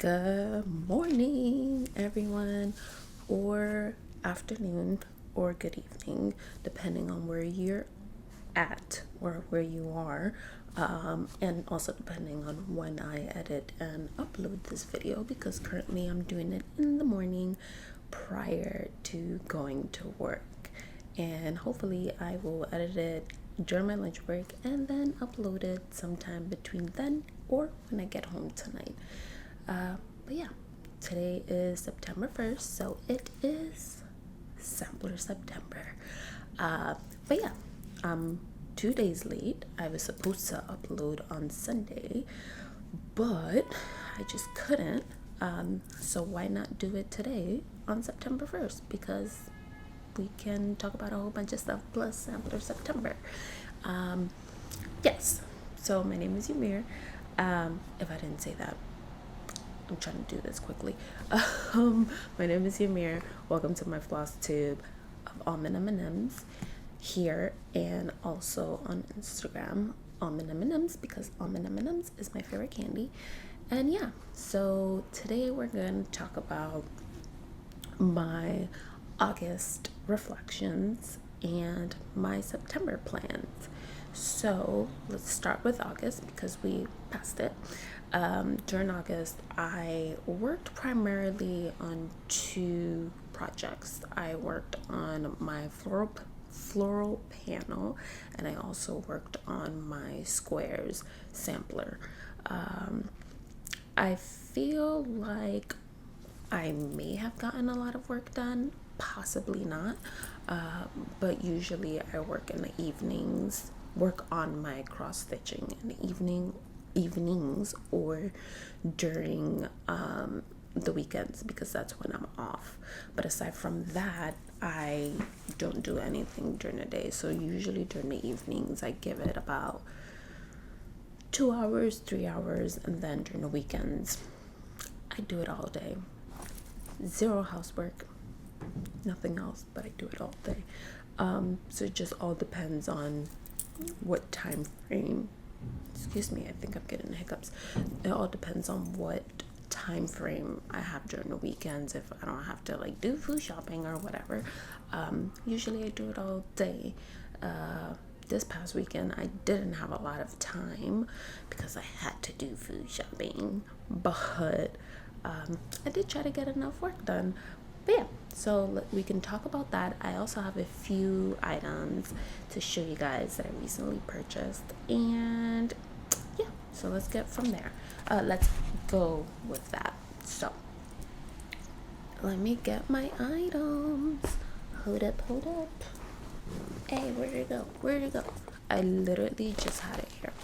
Good morning, everyone, or afternoon, or good evening, depending on where you're at or where you are, and also depending on when I edit and upload this video, because currently I'm doing it in the morning prior to going to work, and hopefully I will edit it during my lunch break and then upload it sometime between then or when I get home tonight. But yeah, today is September 1st, so it is Sampler September. But yeah, I'm 2 days late. I was supposed to upload on Sunday, but I just couldn't. So why not do it today on September 1st? Because we can talk about a whole bunch of stuff plus Sampler September. Yes, so my name is Ymir. If I didn't say that, I'm trying to do this quickly. My name is Ymir. Welcome to my Flosstube of AlmondMnMs here and also on Instagram, AlmondMnMs, because AlmondMnMs is my favorite candy. And yeah, so today we're going to talk about my August reflections and my September plans. So let's start with August because we passed it. During August, I worked primarily on two projects. I worked on my floral panel, and I also worked on my squares sampler. I feel like I may have gotten a lot of work done, possibly not, but usually I work in the evenings, work on my cross stitching in the evenings or during the weekends, because that's when I'm off. But aside from that, I don't do anything during the day. So usually during the evenings I give it about 2 hours, 3 hours, and then during the weekends I do it all day. Zero housework, nothing else, but I do it all day. So it just all depends on what time frame. Excuse me, I think I'm getting hiccups. It all depends on what time frame I have during the weekends. If I don't have to like do food shopping or whatever, usually I do it all day. This past weekend I didn't have a lot of time because I had to do food shopping, but I did try to get enough work done. But yeah, so we can talk about that. I also have a few items to show you guys that I recently purchased, and yeah, so let's get from there. Let's go with that. So let me get my items. Hold up. Hey, where'd it go? I literally just had it here.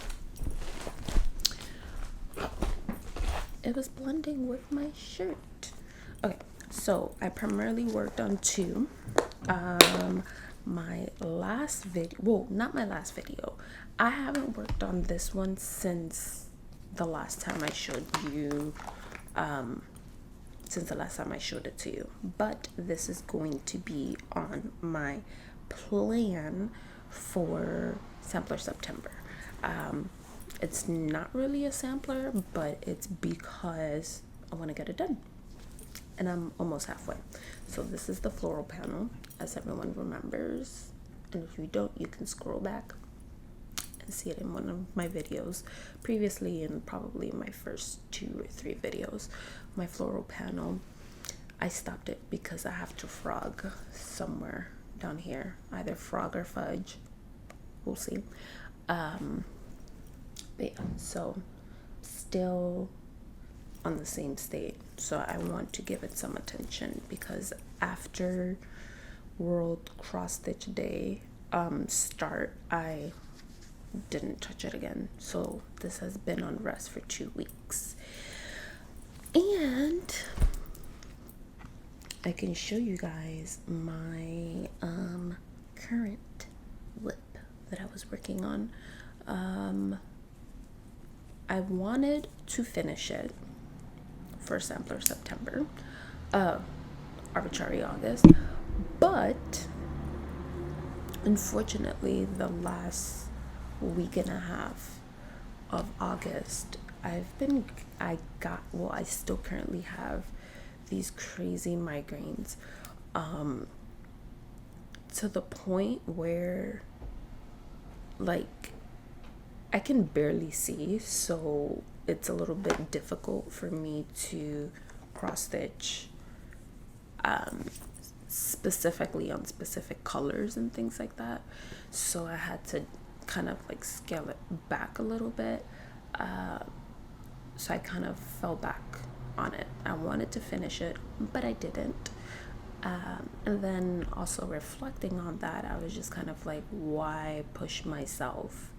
It was blending with my shirt. Okay, so I primarily worked on two. My last video, well, not my last video. I haven't worked on this one since the last time I showed you, it to you. But this is going to be on my plan for Sampler September. It's not really a sampler, but it's because I want to get it done, and I'm almost halfway. So this is the floral panel, as everyone remembers, and if you don't, you can scroll back and see it in one of my videos previously, and probably my first 2 or 3 videos. My floral panel, I stopped it because I have to frog somewhere down here, either frog or fudge, we'll see. But yeah, so still on the same state, so I want to give it some attention, because after World Cross Stitch Day start, I didn't touch it again. So this has been on rest for 2 weeks, and I can show you guys my current whip that I was working on. I wanted to finish it for Sampler September, Arbitrary August, but unfortunately the last week and a half of August I still currently have these crazy migraines, to the point where, like, I can barely see, so it's a little bit difficult for me to cross stitch, specifically on specific colors and things like that. So I had to kind of like scale it back a little bit. So I kind of fell back on it. I wanted to finish it, but I didn't. And then also reflecting on that, I was just kind of like, why push myself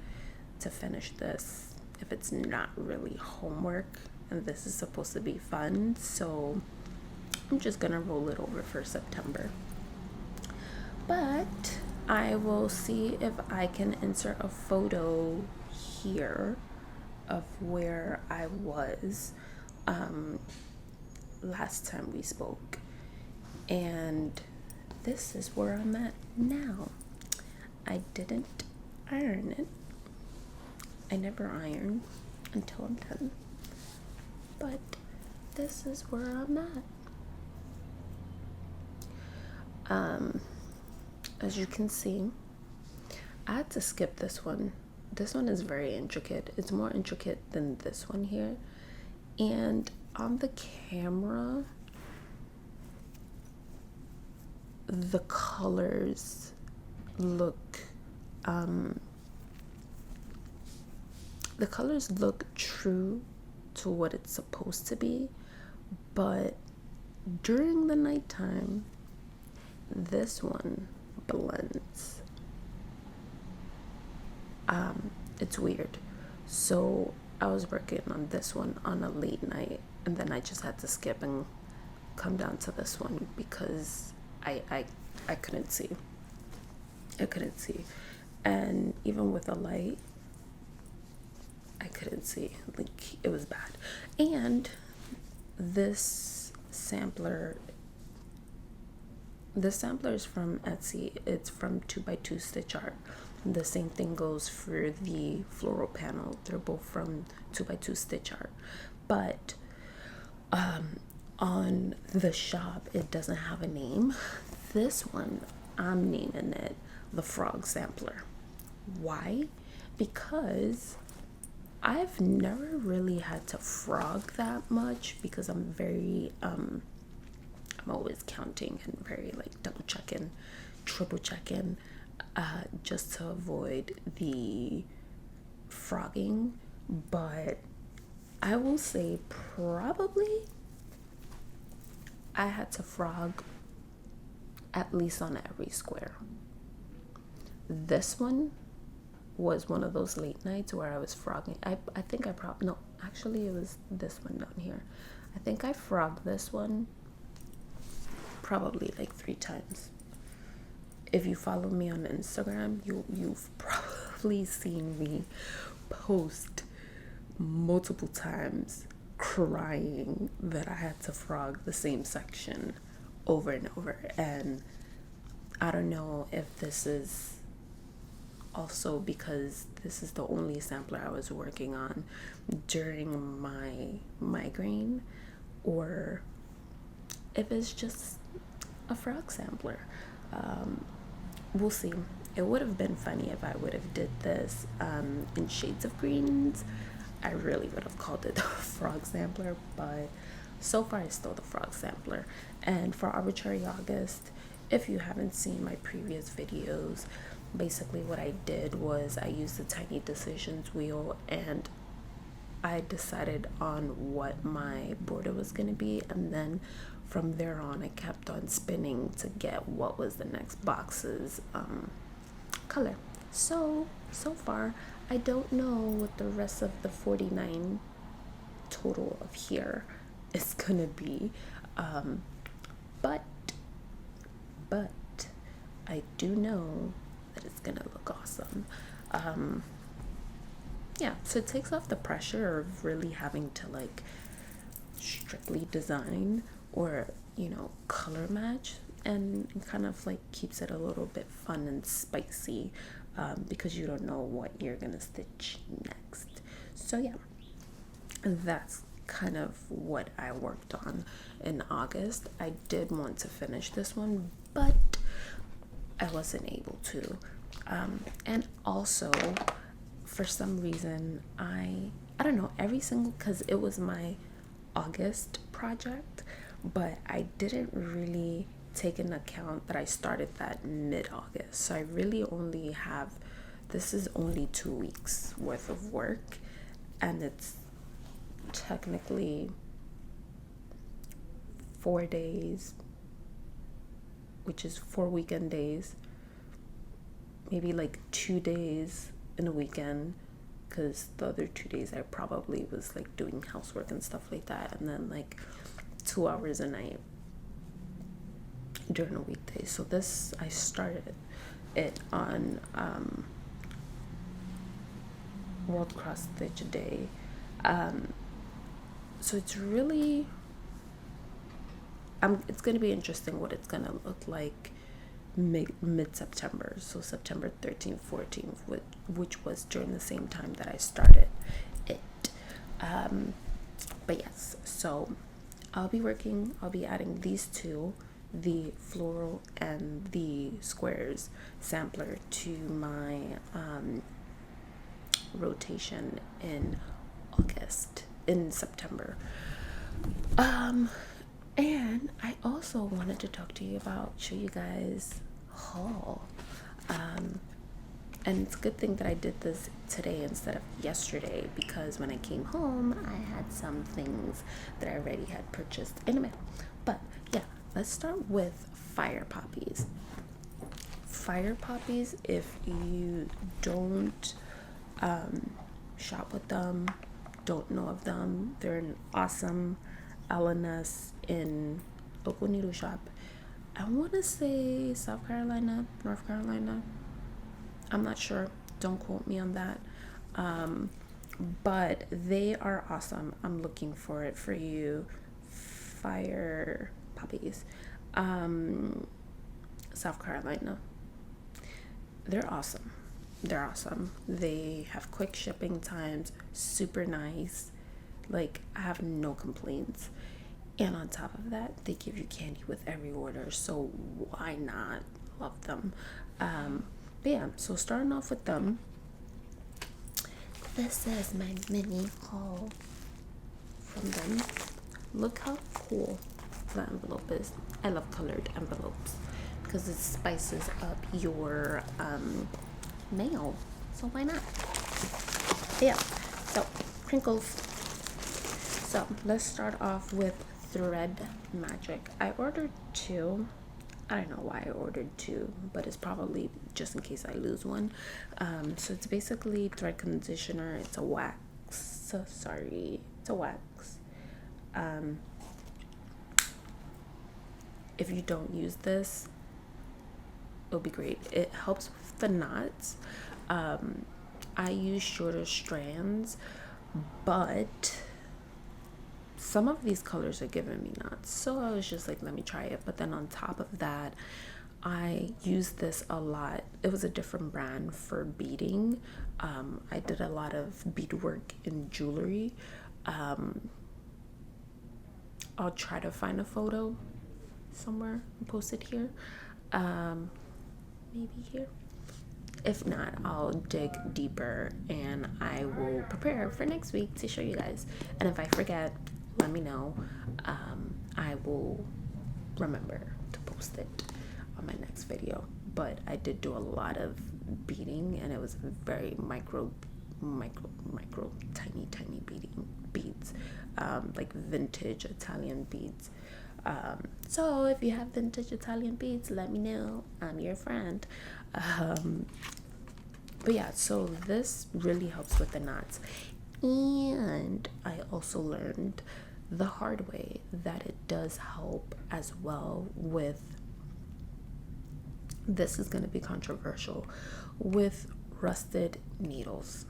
to finish this if it's not really homework and this is supposed to be fun? So I'm just gonna roll it over for September. But I will see if I can insert a photo here of where I was last time we spoke. And this is where I'm at now. I didn't iron it. I never iron until I'm done. But this is where I'm at. As you can see, I had to skip this one. This one is very intricate. It's more intricate than this one here. And on the camera, the colors look true to what it's supposed to be, but during the nighttime, this one blends. It's weird. So I was working on this one on a late night, and then I just had to skip and come down to this one because I couldn't see. I couldn't see. And even with a light, I couldn't see. Like, it was bad. And this sampler is from Etsy. It's from 2x2 Stitch Art. The same thing goes for the floral panel. They're both from 2x2 Stitch Art. But on the shop, it doesn't have a name. This one, I'm naming it the Frog Sampler. Why? Because I've never really had to frog that much because I'm very I'm always counting and very like double checking, triple checking, just to avoid the frogging. But I will say probably I had to frog at least on every square. This one was one of those late nights where I was frogging. I think I probably, no, actually it was this one down here. I think I frogged this one probably like 3 times. If you follow me on Instagram, you've probably seen me post multiple times crying that I had to frog the same section over and over. And I don't know if this is also because this is the only sampler I was working on during my migraine, or if it's just a frog sampler. We'll see. It would have been funny if I would have did this in shades of greens. I really would have called it the frog sampler, but so far it's still the frog sampler. And for Arbitrary August, if you haven't seen my previous videos, basically what I did was I used the Tiny Decisions wheel and I decided on what my border was going to be, and then from there on I kept on spinning to get what was the next box's color. So far I don't know what the rest of the 49 total of here is gonna be, but I do know that it's gonna look awesome. Yeah, so it takes off the pressure of really having to like strictly design or, you know, color match, and kind of like keeps it a little bit fun and spicy, because you don't know what you're gonna stitch next. So yeah, that's kind of what I worked on in August. I did want to finish this one, but I wasn't able to. And also, for some reason, I don't know, every single, because it was my August project, but I didn't really take into account that I started that mid-August. So I really only have, this is only 2 weeks worth of work, and it's technically 4 days, which is 4 weekend days, maybe like 2 days in a weekend, because the other 2 days I probably was like doing housework and stuff like that, and then like 2 hours a night during a weekday. So this, I started it on World Cross Stitch Day. So it's really, it's going to be interesting what it's going to look like mid-September, so September 13th, 14th, which was during the same time that I started it. But yes, so I'll be adding these two, the floral and the squares sampler, to my rotation in September. And I also wanted to talk to you about, show you guys haul. And it's a good thing that I did this today instead of yesterday, because when I came home, I had some things that I already had purchased in a mail. But yeah, let's start with fire poppies. Fire poppies, if you don't shop with them, don't know of them, they're an awesome M&ms in local needle shop. I want to say South Carolina, North Carolina. I'm not sure. Don't quote me on that. But they are awesome. I'm looking for it for you. Fire poppies. South Carolina. They're awesome. They're awesome. They have quick shipping times. Super nice. Like, I have no complaints. And on top of that, they give you candy with every order, so why not? Love them. But yeah, so starting off with them, this is my mini haul from them. Look how cool the envelope is. I love colored envelopes because it spices up your mail, so why not? Yeah, so crinkles. So let's start off with Thread Magic. I ordered two. I don't know why I ordered two, but it's probably just in case I lose one. So it's basically thread conditioner. It's a wax. It's a wax. If you don't use this, it'll be great. It helps with the knots. I use shorter strands, but some of these colors are giving me knots, so I was just like, let me try it. But then on top of that, I use this a lot. It was a different brand for beading. I did a lot of beadwork in jewelry. I'll try to find a photo somewhere and post it here. Maybe here. If not, I'll dig deeper and I will prepare for next week to show you guys. And if I forget, let me know. I will remember to post it on my next video. But I did do a lot of beading, and it was very micro, tiny beads, like vintage Italian beads. So if you have vintage Italian beads, let me know. I'm your friend. But yeah, so this really helps with the knots. And I also learned the hard way that it does help as well with, this is going to be controversial, with rusted needles.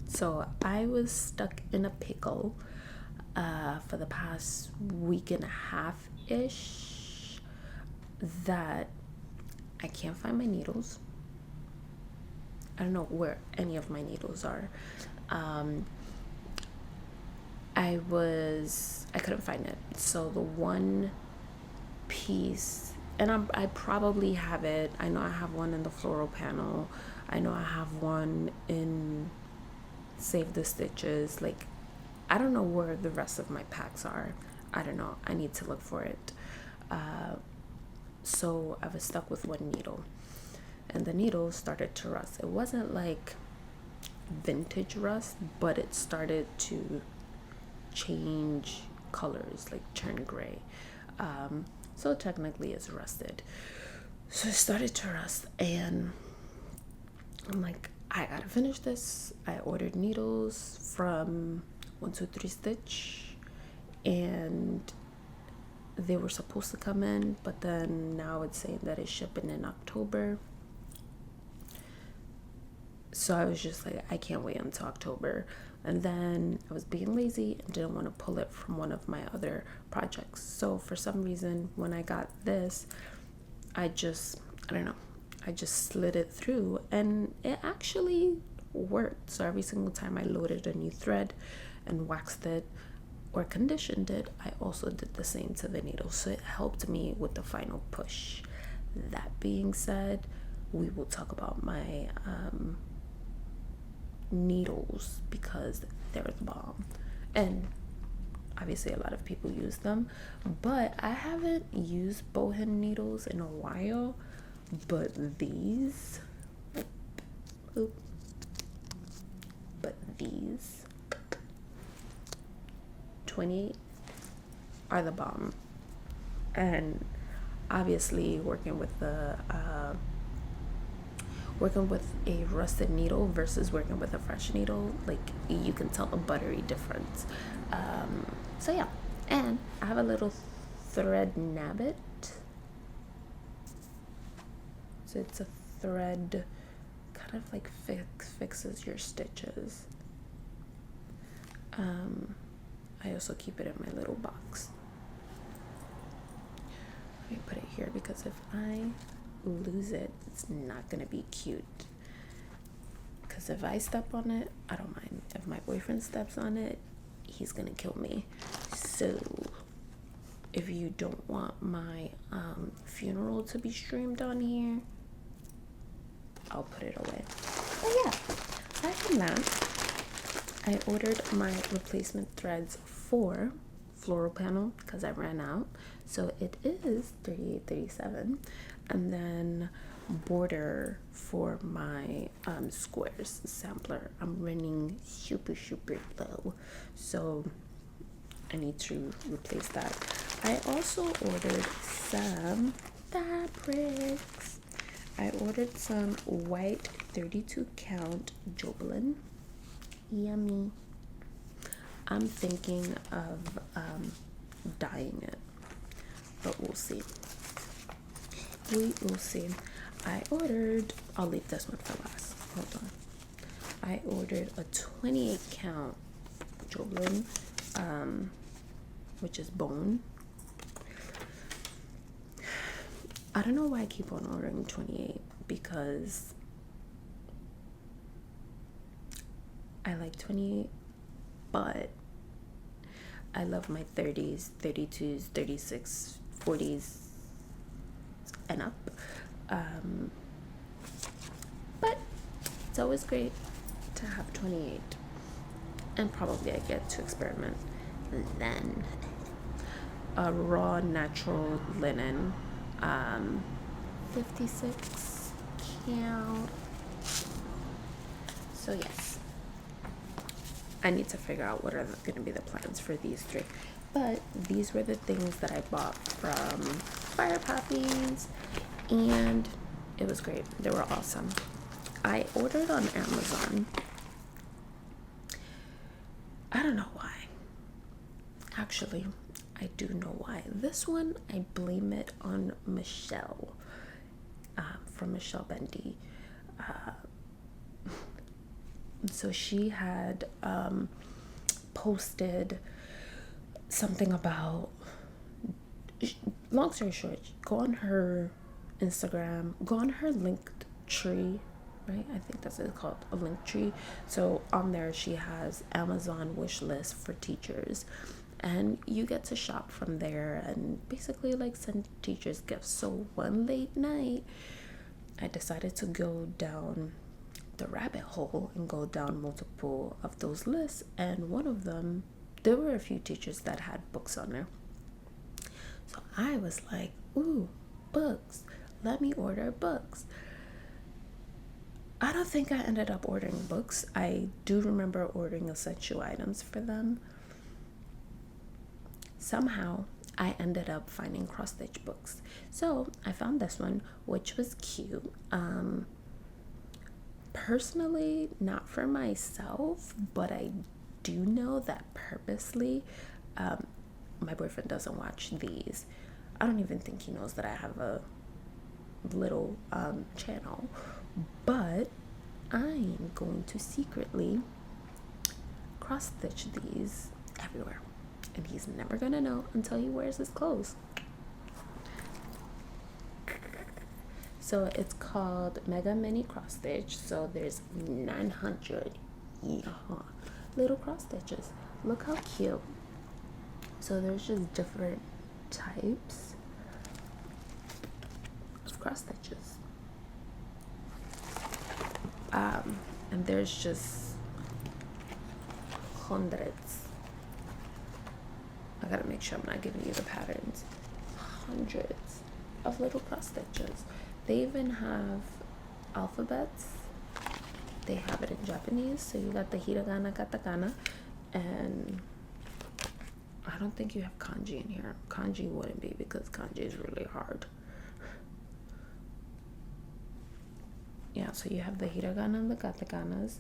So I was stuck in a pickle for the past week and a half ish, that I can't find my needles. I don't know where any of my needles are. I couldn't find it. So the one piece, and I probably have it. I know I have one in the floral panel. I know I have one in Save the Stitches. Like, I don't know where the rest of my packs are. I don't know. I need to look for it. So I was stuck with one needle, and the needle started to rust. It wasn't like vintage rust, but it started to change colors, like turn gray. So technically it's rusted. So it started to rust, and I'm like, I gotta finish this. I ordered needles from 123 Stitch, and they were supposed to come in, but then now it's saying that it's shipping in October. So I was just like, I can't wait until October. And then I was being lazy and didn't want to pull it from one of my other projects. So for some reason, when I got this, I just slid it through, and it actually worked. So every single time I loaded a new thread and waxed it or conditioned it, I also did the same to the needle. So it helped me with the final push. That being said, we will talk about my needles, because they're the bomb, and obviously a lot of people use them, but I haven't used bowhand needles in a while. But these 28 are the bomb. And obviously working with a rusted needle versus working with a fresh needle, like, you can tell a buttery difference. So yeah, and I have a little thread nabbit. So it's a thread, kind of like fixes your stitches. I also keep it in my little box. Let me put it here, because if I lose it, it's not gonna be cute. Because if I step on it, I don't mind. If my boyfriend steps on it, he's gonna kill me. So if you don't want my funeral to be streamed on here, I'll put it away. But yeah, aside from that, I ordered my replacement threads for floral panel because I ran out. So it is $38.37, and then border for my squares sampler. I'm running super low, so I need to replace that. I also ordered some fabrics. I ordered some white 32 count Jobelin. Yummy. I'm thinking of dyeing it, but we'll see. We will see. I'll leave this one for last. Hold on. I ordered a 28 count Jobelin, which is bone. I don't know why I keep on ordering 28, because I like 28, but I love my 30s, 32s, 36, 40s, and up. But it's always great to have 28, and probably I get to experiment. Then a raw natural linen, 56 count. So yes, I need to figure out what are going to be the plans for these three. But these were the things that I bought from Fire Poppies, and it was great. They were awesome. I ordered on Amazon. I don't know why. Actually, I do know why. This one, I blame it on Michelle, from Michelle Bendy. So she had posted something about, long story short, go on her Instagram, go on her linked tree right? I think that's what it's called, a link tree. So on there, she has Amazon wish list for teachers, and you get to shop from there and basically like send teachers gifts. So one late night, I decided to go down the rabbit hole and go down multiple of those lists, and one of them, there were a few teachers that had books on there. So I was like, ooh, books, let me order books. I don't think I ended up ordering books. I do remember ordering essential items for them. Somehow I ended up finding cross stitch books. So I found this one, which was cute. Personally, not for myself, but I do know that purposely, my boyfriend doesn't watch these. I don't even think he knows that I have a little channel, but I'm going to secretly cross stitch these everywhere, and he's never gonna know until he wears his clothes. So it's called Mega Mini Cross Stitch. So there's 900 little cross stitches. Look how cute. So there's just different types of cross stitches. And there's just hundreds. I gotta make sure I'm not giving you the patterns. Hundreds of little cross stitches. They even have alphabets. They have it in Japanese. So you got the hiragana, katakana, and I don't think you have kanji in here. Kanji wouldn't be, because kanji is really hard. Yeah, so you have the hiragana and the katakanas,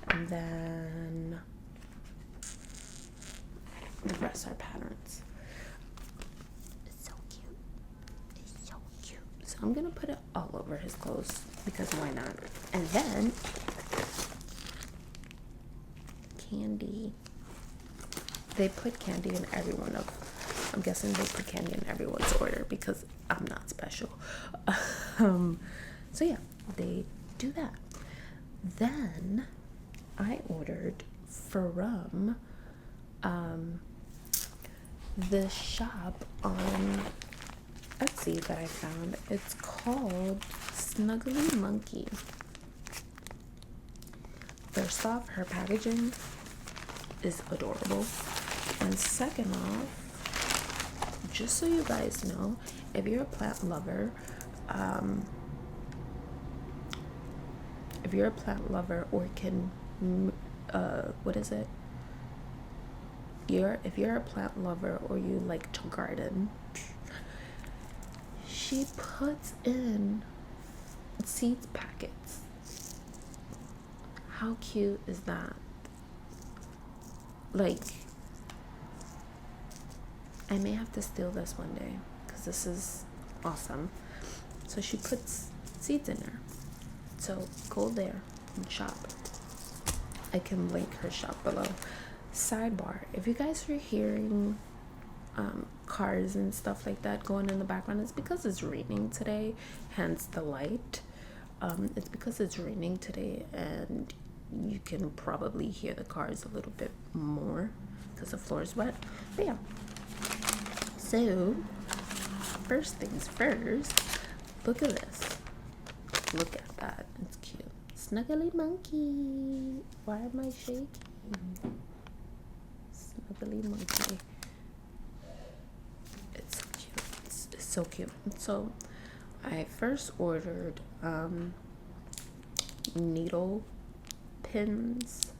and then the rest are patterns. It's so cute. It's so cute. So I'm gonna put it all over his clothes, because why not? And then candy. They put candy in every one of, I'm guessing they put candy in everyone's order, because I'm not special. So yeah, they do that. Then I ordered from the shop on Etsy that I found. It's called Snuggly Monkey. First off, her packaging is adorable, and second off, just so you guys know, if you're a plant lover, or can what is it, if you're a plant lover or you like to garden, she puts in seeds packets. How cute is that? Like, I may have to steal this one day, because this is awesome. So she puts seeds in there. So go there and shop. I can link her shop below. Sidebar, if you guys are hearing cars and stuff like that going in the background, it's because it's raining today, hence the light. It's because it's raining today, and you can probably hear the cars a little bit more because the floor is wet. But yeah, so first things first, look at this. Look at that. It's cute. Snuggly monkey. Why am I shaking? Snuggly monkey. It's so cute. It's so cute. So I first ordered needle pins.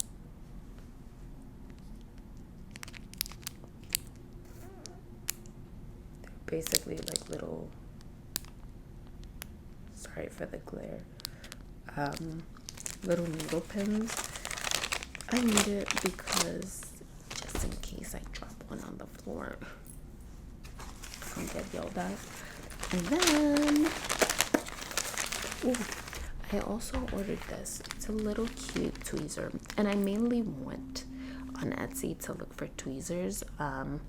They're basically like little, sorry for the glare, little needle pins. I need it because just in case I drop one on the floor, I don't get yelled at. And then I also ordered this. It's a little cute tweezer, and I mainly went on Etsy to look for tweezers, and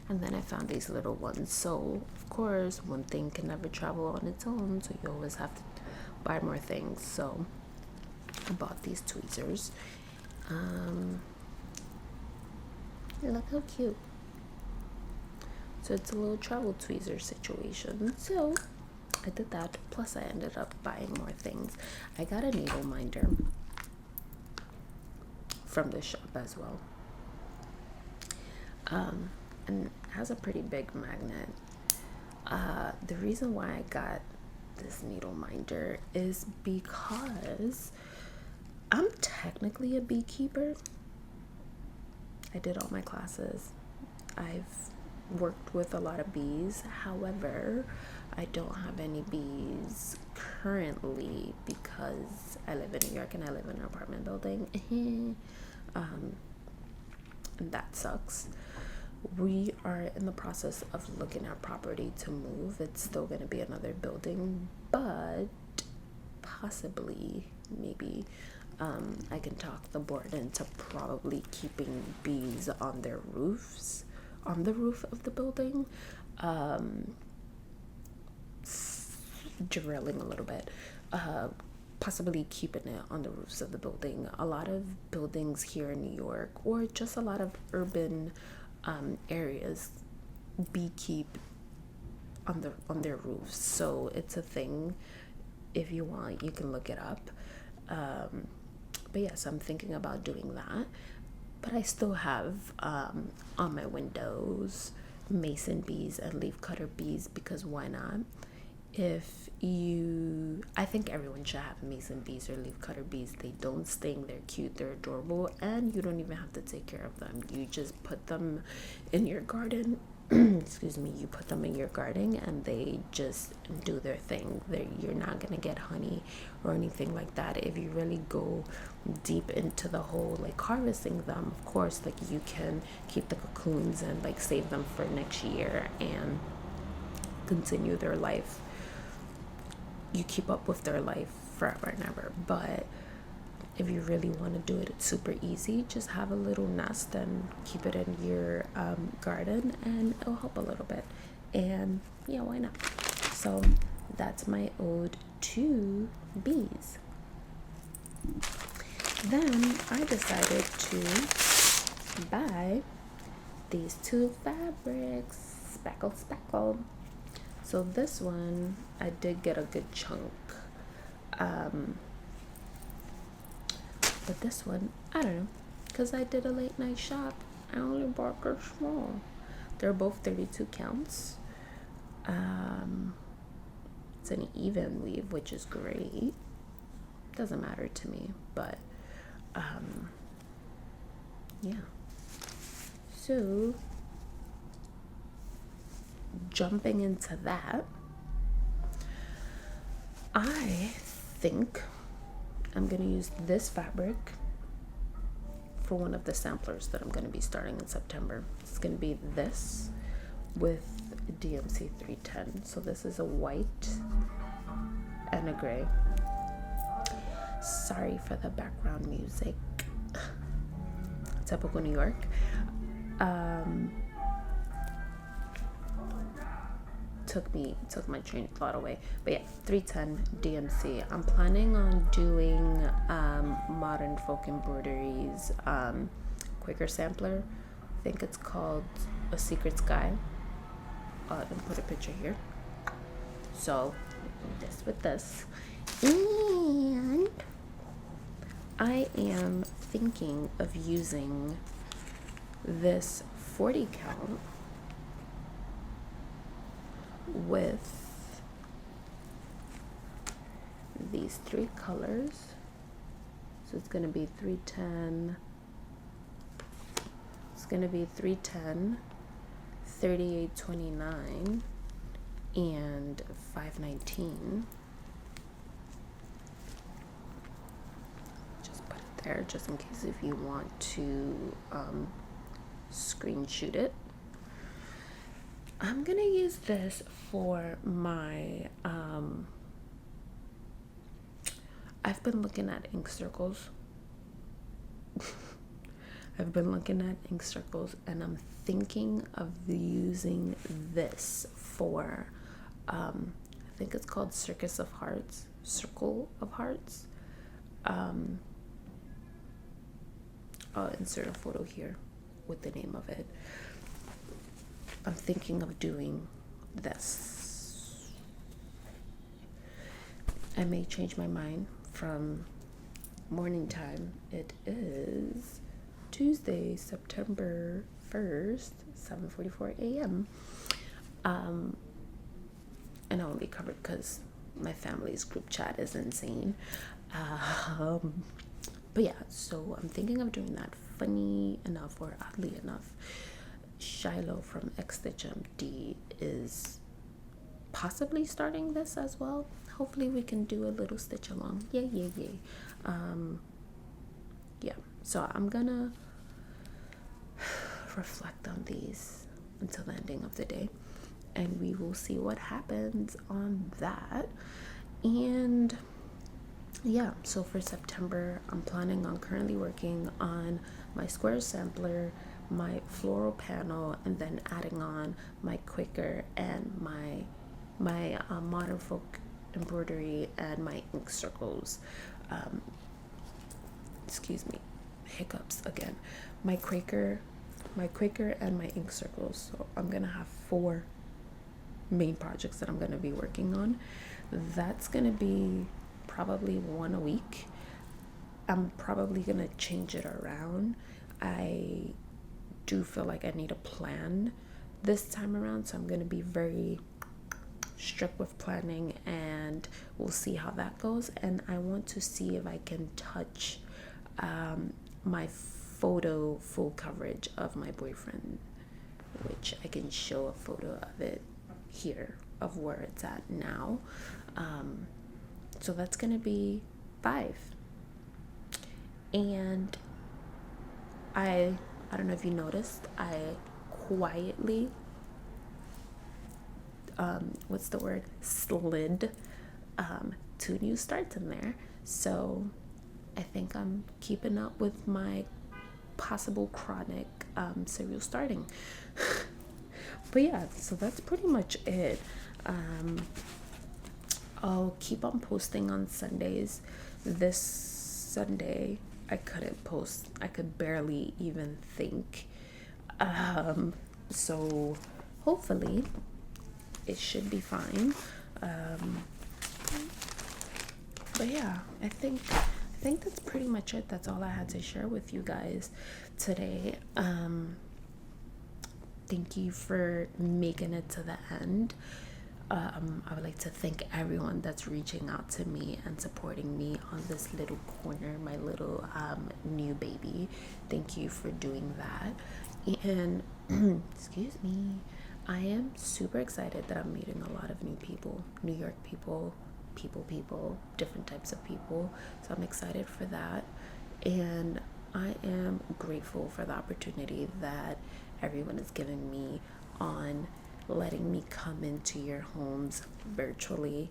then I found these little ones. So of course, one thing can never travel on its own, so you always have to buy more things. So I bought these tweezers. Look how cute. So it's a little travel tweezer situation. So I did that, plus I ended up buying more things. I got a needle minder from the shop as well. And it has a pretty big magnet. The reason why I got this needle minder is because I'm technically a beekeeper. I did all my classes. I've worked with a lot of bees. However, I don't have any bees currently because I live in New York and I live in an apartment building. And that sucks. We are in the process of looking at property to move. It's still going to be another building, but possibly, maybe, I can talk the board into probably keeping bees on their roofs, on the roof of the building. Drilling a little bit. Possibly keeping it on the roofs of the building. A lot of buildings here in New York, or just a lot of urban areas, beekeep on their roofs. So it's a thing. If you want, you can look it up. But yes, I'm thinking about doing that. But I still have on my windows mason bees and leafcutter bees, because why not? I think everyone should have mason bees or leafcutter bees. They don't sting, they're cute, they're adorable, and you don't even have to take care of them. You just put them in your garden. Excuse me, you put them in your garden and they just do their thing. You're not gonna get honey or anything like that. If you really go deep into the whole like harvesting them, of course, like you can keep the cocoons and like save them for next year and continue their life. You keep up with their life forever and ever. But if you really want to do it, it's super easy. Just have a little nest and keep it in your garden, and it'll help a little bit. And yeah, why not? So that's my ode to bees. Then I decided to buy these two fabrics, speckle. So this one, I did get a good chunk. But this one, I don't know, because I did a late night shop. I only bought her small. They're both 32 counts. It's an even weave, which is great. Doesn't matter to me, but yeah. So jumping into that, I think I'm going to use this fabric for one of the samplers that I'm going to be starting in September. It's going to be this with DMC 310. So this is a white and a gray. Sorry for the background music. Typical New York. Took my train of thought away. But yeah, 310 DMC. I'm planning on doing Modern Folk Embroideries quicker sampler. I think it's called A Secret Sky. And put a picture here. So this with this. And I am thinking of using this 40 count with these three colors. So it's going to be 310. It's going to be 310, 3829, and 519. Just put it there just in case if you want to screenshot it. I'm gonna use this for my I've been looking at ink circles. I've been looking at ink circles, and I'm thinking of using this for I think it's called Circle of Hearts. I'll insert a photo here with the name of it. I'm thinking of doing this. I may change my mind from morning time. It is Tuesday, September 1st, 7:44 a.m. And I won't be covered because my family's group chat is insane. But yeah, so I'm thinking of doing that. Funny enough, or oddly enough, Shiloh from X Stitch MD is possibly starting this as well. Hopefully we can do a little stitch along. Yay. Yeah, so I'm gonna reflect on these until the ending of the day, and we will see what happens on that. And yeah, so for September, I'm planning on currently working on my square sampler, my floral panel, and then adding on my Quaker and my modern folk embroidery and my ink circles. Excuse me, hiccups again. My Quaker and my ink circles. So I'm gonna have 4 main projects that I'm gonna be working on. That's gonna be probably 1 a week. I'm probably gonna change it around. I do feel like I need a plan this time around, so I'm gonna be very strict with planning, and we'll see how that goes. And I want to see if I can touch my photo full coverage of my boyfriend, which I can show a photo of it here of where it's at now. So that's gonna be 5. And I don't know if you noticed, I quietly slid 2 new starts in there. So I think I'm keeping up with my possible chronic serial starting. But yeah, so that's pretty much it. I'll keep on posting on Sundays. This Sunday I couldn't post. I could barely even think. So hopefully it should be fine. But yeah, I think that's pretty much it. That's all I had to share with you guys today. Thank you for making it to the end. I would like to thank everyone that's reaching out to me and supporting me on this little corner, my little new baby. Thank you for doing that. And excuse me, I am super excited that I'm meeting a lot of new people, New York people, different types of people. So I'm excited for that. And I am grateful for the opportunity that everyone is giving me on letting me come into your homes virtually.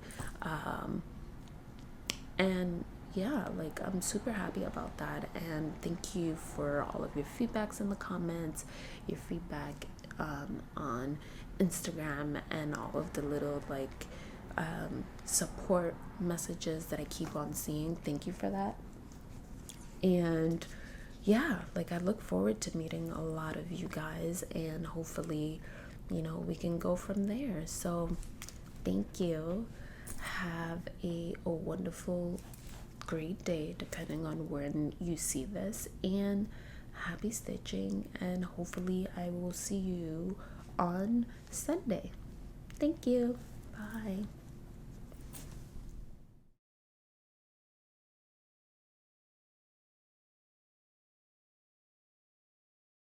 And yeah, like I'm super happy about that. And thank you for all of your feedbacks in the comments, your feedback on Instagram, and all of the little support messages that I keep on seeing. Thank you for that. And yeah, I look forward to meeting a lot of you guys, and hopefully, we can go from there. So thank you. Have a wonderful, great day, depending on when you see this, and happy stitching. And hopefully I will see you on Sunday. Thank you. Bye.